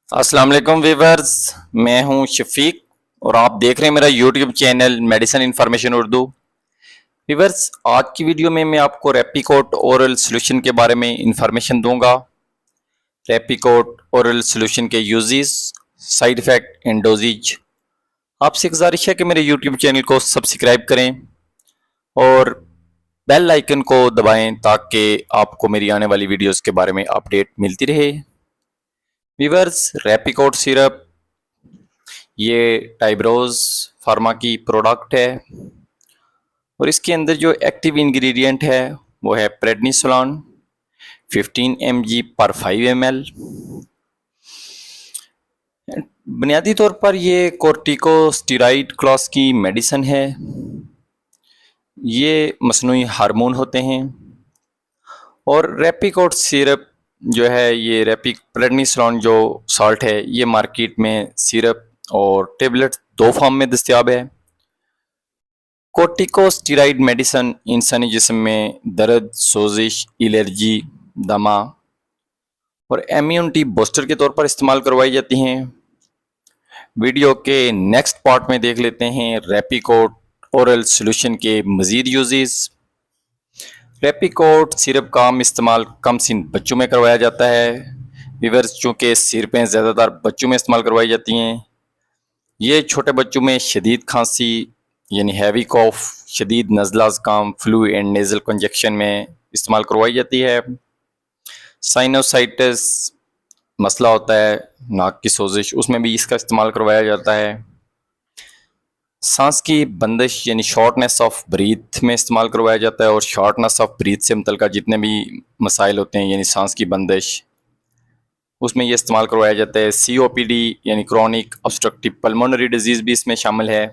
अस्सलाम वालेकुम वीवर्स। मैं हूं शफीक और आप देख रहे हैं मेरा YouTube channel medicine information Urdu. Viewers, आज की वीडियो में मैं आपको रेपिकोट ओरल सॉल्यूशन के बारे में इंफॉर्मेशन दूंगा। रेपिकोट ओरल सॉल्यूशन के uses, side effect and dosages. आपसे गुजारिश है कि मेरे यूट्यूब चैनल को सब्सक्राइब करें और बेल आइकन को दबाएं ताकि आपको मेरी आने वाली वीडियोस के बारे में अपडेट मिलती रहे। वीवर्स, रेपिकोट सिरप ये टाइब्रोज फार्मा की प्रोडक्ट है और इसके अंदर जो एक्टिव इंग्रेडिएंट है वो है प्रेडनिसोलोन 15 mg पर 5 ml। बुनियादी तौर पर ये कोर्टिकोस्टेरॉइड क्लास की मेडिसिन है। ये मसनूई हार्मोन होते हैं और रेपिकोट सिरप जो है, ये प्रेडनिसोलोन जो सॉल्ट है, ये मार्केट में सिरप और टेबलेट दो फॉर्म में दस्तियाब है। कोर्टिकोस्टेरॉइड मेडिसिन इंसानी जिस्म में दर्द, सोजिश, एलर्जी, दमा और इम्यूनिटी बूस्टर के तौर पर इस्तेमाल करवाई जाती हैं। वीडियो के नेक्स्ट पार्ट में देख लेते हैं रेपिकोट ओरल सॉल्यूशन के मजीद यूजेस। रेपिकोट सिरप का आम इस्तेमाल कम सिन बच्चों में करवाया जाता है। विवर्स, चूँकि सिरपें ज़्यादातर बच्चों में इस्तेमाल करवाई जाती हैं, ये छोटे बच्चों में शदीद खांसी यानी हैवी कॉफ, शदीद नज़ला ज़ुकाम, फ्लू एंड नेज़ल कंजक्शन में इस्तेमाल करवाई जाती है। साइनोसाइटिस मसला होता है, नाक की सोजिश, उसमें भी इसका इस्तेमाल करवाया जाता है। सांस की बंदिश यानी शॉर्टनेस ऑफ ब्रीथ में इस्तेमाल करवाया जाता है और शॉर्टनेस ऑफ ब्रीथ से मुतल्लिक़ जितने भी मसाइल होते हैं यानी सांस की बंदिश, उसमें ये इस्तेमाल करवाया जाता है। COPD यानी क्रॉनिक ऑब्स्ट्रक्टिव पल्मोनरी डिजीज़ भी इसमें शामिल है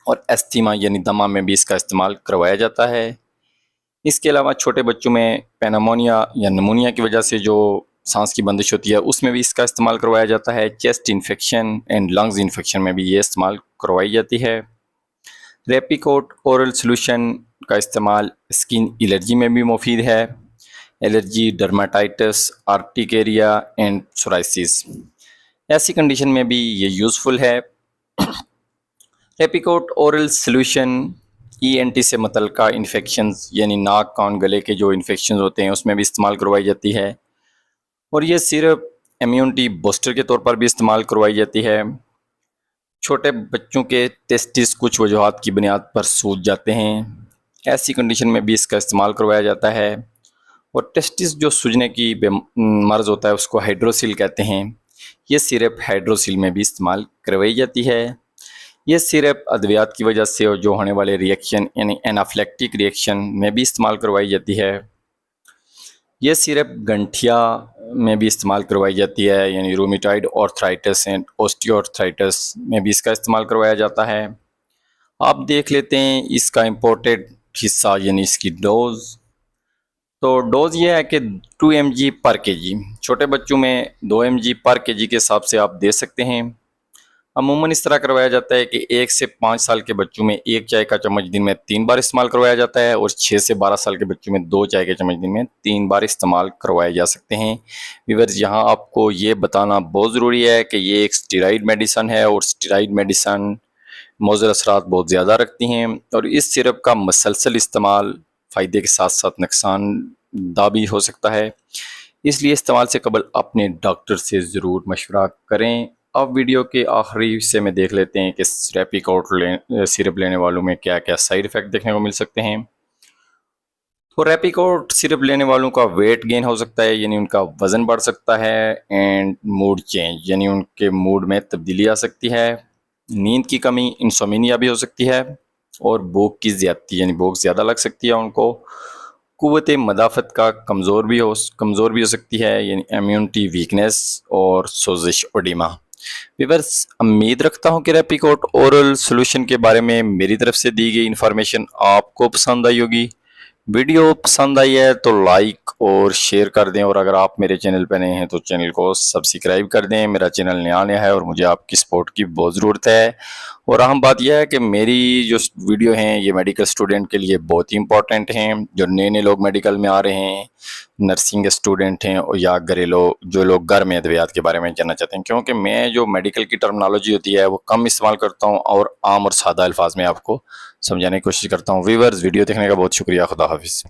और एस्थीमा यानी दमा में भी इसका इस्तेमाल करवाया जाता है। इसके अलावा छोटे बच्चों में पेनामोनिया या नमूनिया की वजह से जो सांस की बंदिश होती है, उसमें भी इसका इस्तेमाल करवाया जाता है। Chest infection and lungs infection में भी ये इस्तेमाल करवाई जाती है। रेपिकोट ओरल सॉल्यूशन का इस्तेमाल स्किन एलर्जी में भी मुफीद है। Allergy, dermatitis, urticaria and psoriasis, ऐसी कंडीशन में भी ये यूज़फुल है। रेपिकोट ओरल सॉल्यूशन ENT से मुतल्लिक़ा इन्फेक्शंस यानी नाक, कान, गले के जो इन्फेक्शंस होते हैं उसमें भी इस्तेमाल करवाई जाती है और ये सिर्फ इम्यूनिटी बूस्टर के तौर पर भी इस्तेमाल करवाई जाती है। छोटे बच्चों के टेस्टिस कुछ वजूहात की बुनियाद पर सूज जाते हैं, ऐसी कंडीशन में भी इसका इस्तेमाल करवाया जाता है। और टेस्टिस जो सूजने की मर्ज़ होता है उसको हाइड्रोसिल कहते हैं। ये सिरप हाइड्रोसिल में भी इस्तेमाल करवाई जाती है। ये सिरप अद्वियात की वजह से जो होने वाले रिएक्शन यानी एनाफ्लेक्टिक रिएक्शन में भी इस्तेमाल करवाई जाती है। ये सिरप गंठिया में भी इस्तेमाल करवाई जाती है यानी रूमेटॉइड आर्थराइटिस एंड ऑस्टियोआर्थराइटिस में भी इसका इस्तेमाल करवाया जाता है। आप देख लेते हैं इसका इम्पोर्टेड हिस्सा यानी इसकी डोज। तो डोज ये है कि 2 mg पर kg, छोटे बच्चों में 2 mg पर kg के हिसाब से आप दे सकते हैं। अमूमन इस तरह करवाया जाता है कि 1 से 5 साल के बच्चों में 1 चाय का चम्मच दिन में 3 बार इस्तेमाल करवाया जाता है और 6 से 12 साल के बच्चों में 2 चाय के चम्मच दिन में 3 बार इस्तेमाल करवाए जा सकते हैं। व्यूअर्स, यहाँ आपको ये बताना बहुत ज़रूरी है कि ये एक स्टेरॉइड मेडिसन है और स्टेरॉइड मेडिसन मुज़र असरात बहुत ज़्यादा रखती हैं और इस सिरप का मसलसल इस्तेमाल फ़ायदे के साथ साथ नुकसानदा भी हो सकता है, इसलिए इस्तेमाल से कबल अपने डॉक्टर से ज़रूर मशवरा करें। अब वीडियो के आखिरी हिस्से में देख लेते हैं कि रेपिकोट सिरप लेने वालों में क्या क्या साइड इफ़ेक्ट देखने को मिल सकते हैं। तो रेपिकोट सिरप लेने वालों का वेट गेन हो सकता है यानी उनका वज़न बढ़ सकता है एंड मूड चेंज यानी उनके मूड में तब्दीली आ सकती है। नींद की कमी, इंसोमिनिया भी हो सकती है और भूख की ज़्यादती यानी भूख ज़्यादा लग सकती है उनको। कुव्वत मदाफ़त का कमज़ोर भी हो सकती है यानी इम्यूनिटी वीकनेस और सोजिश ओडिमा। व्यूअर्स, उम्मीद रखता हूँ कि रेपिकोट ओरल सॉल्यूशन के बारे में मेरी तरफ से दी गई इन्फॉर्मेशन आपको पसंद आई होगी। वीडियो पसंद आई है तो लाइक और शेयर कर दें और अगर आप मेरे चैनल पर नए हैं तो चैनल को सब्सक्राइब कर दें। मेरा चैनल नया है और मुझे आपकी सपोर्ट की बहुत ज़रूरत है। और अहम बात यह है कि मेरी जो वीडियो हैं ये मेडिकल स्टूडेंट के लिए बहुत ही इंपॉर्टेंट हैं, जो नए नए लोग मेडिकल में आ रहे हैं। नर्सिंग स्टूडेंट हैं या घरेलू जो लोग घर में अद्वियात के बारे में जानना चाहते हैं, क्योंकि मैं जो मेडिकल की टर्मिनोलॉजी होती है वो कम इस्तेमाल करता हूँ और आम और सादा अल्फाज में आपको समझाने की कोशिश करता हूँ। व्यूअर्स, वीडियो देखने का बहुत शुक्रिया। खुदा हाफिज़।